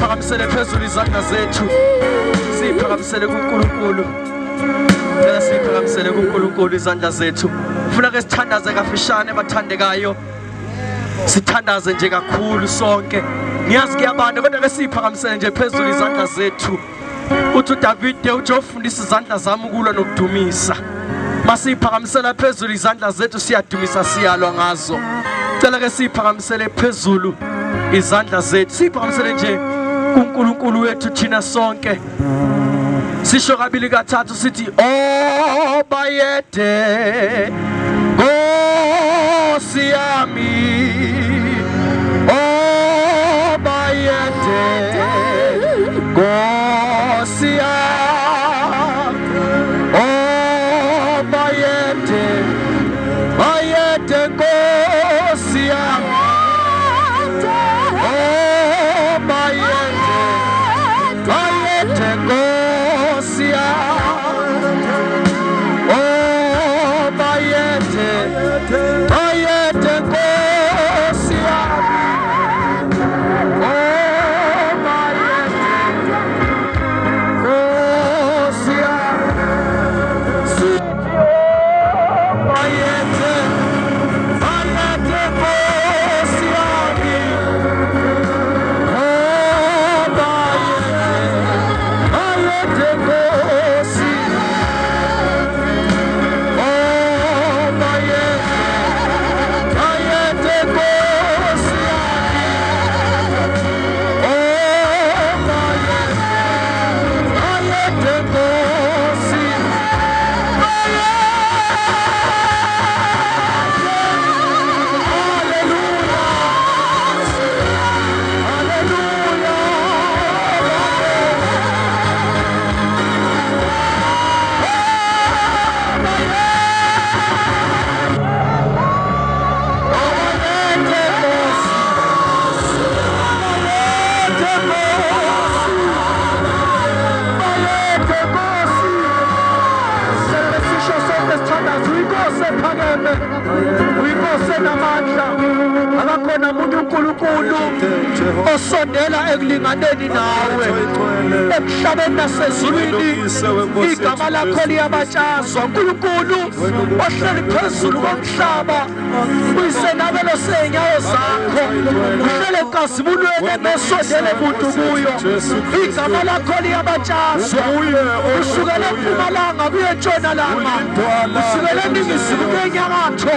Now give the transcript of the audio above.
siphakamisele phezulu izandla zethu siphakamisele kuNkulunkulu siphakamisele kuNkulunkulu izandla zethu ufuna ke sithandaze kafishane bathandekayo sithandaze nje kakhulu sonke ngiyazi ke abantu kodwa ke siphakamisele nje phezulu izandla zethu uthi uDavid ujofundisa izandla zami ukulwa nokudumisa masiphakamisela phezulu izandla zethu siyadumisa siyalwa ngazo cela ke siphakamisele phezulu izandla zethu siphakamisele nje kuNkulunkulu wethu thina sonke sisho kabili kathathu sithi oh bayede Nkosi yami oh bayede Nkosi yami oh bayede bayede Nkosi yami oh bayede bayede Nkosi yami oh bayede bayede Nkosi yami oh bayede Nkosi yami bayede bayede Nkosi yami oh bayede bayede Nkosi abakhona umuntu uNkulunkulu osondela ekulinganeni nawe emhlabeni nasezulwini igama lakho liyabatshazwa uNkulunkulu ohleli phezulu komhlaba uyisenabelo seenyawo zakho uhlele enkazimulweni nesondele muntu kuyo igama lakho liyabatshazwa usukela empumalanga kuye entshonalanga usukela eningizimu kwenyakatho